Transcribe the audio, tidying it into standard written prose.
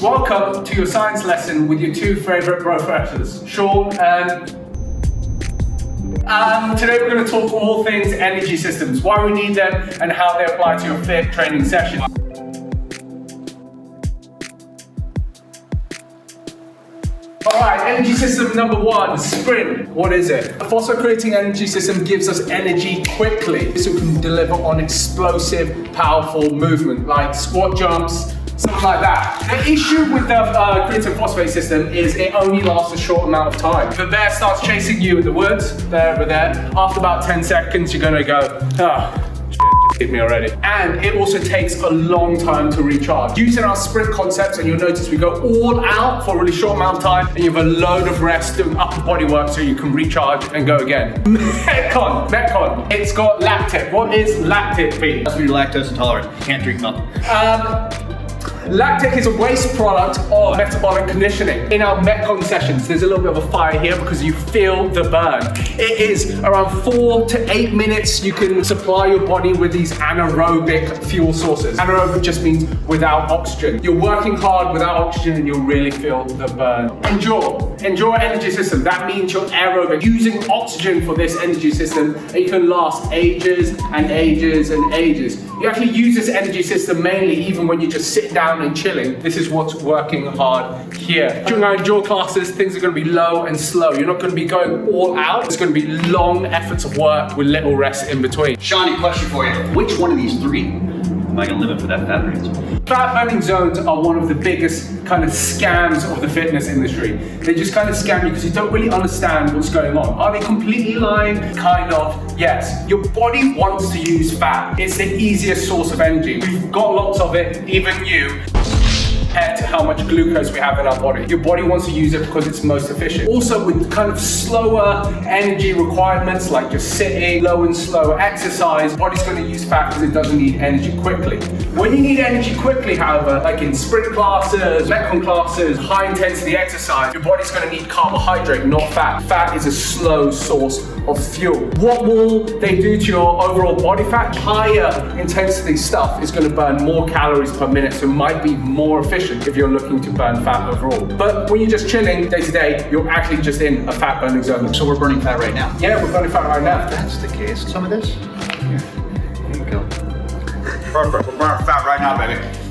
Welcome to your science lesson with your two favourite Brofessors, Sean and... today we're going to talk all things energy systems, why we need them and how they apply to your Fiit training session. Alright, energy system number one, sprint. What is it? A phosphor-creating energy system gives us energy quickly. This can deliver on explosive, powerful movement like squat jumps, something like that. The issue with the creatine phosphate system is it only lasts a short amount of time. The bear starts chasing you in the woods, there, over there. After about 10 seconds, you're gonna go, just hit me already. And it also takes a long time to recharge. Using our sprint concepts, and you'll notice we go all out for a really short amount of time, and you have a load of rest doing upper body work so you can recharge and go again. Metcon, it's got lactic. What is lactic, Fiit? That's when you're lactose intolerant. You can't drink milk. Lactic is a waste product of metabolic conditioning. In our Metcon sessions, there's a little bit of a fire here because you feel the burn. It is around 4 to 8 minutes you can supply your body with these anaerobic fuel sources. Anaerobic just means without oxygen. You're working hard without oxygen and you'll really feel the burn. Endure energy system. That means you're aerobic, using oxygen for this energy system, and you can last ages and ages and ages. You actually use this energy system mainly even when you just sit down and chilling. This is what's working hard here. During our endure classes, things are going to be low and slow. You're not going to be going all out. It's going to be long efforts of work with little rest in between. Shawnee, question for you. Which one of these three am I going to live in for that fat range? Fat burning zones are one of the biggest kind of scams of the fitness industry. They just kind of scam you because you don't really understand what's going on. Are they completely lying? Kind of, yes. Your body wants to use fat. It's the easiest source of energy. We've got lots of it, even you. Compared to how much glucose we have in our body. Your body wants to use it because it's most efficient. Also with kind of slower energy requirements like just sitting, low and slower exercise, body's going to use fat because it doesn't need energy quickly. When you need energy quickly, however, like in sprint classes, Metcon classes, high intensity exercise, your body's going to need carbohydrate, not fat. Fat is a slow source of fuel. What will they do to your overall body fat? Higher intensity stuff is going to burn more calories per minute, so it might be more efficient if you're looking to burn fat overall. But when you're just chilling day to day, you're actually just in a fat burning zone. So we're burning fat right now? Yeah, we're burning fat right now. If that's the case, some of this? Here you go. Perfect, we're burning fat right now, baby.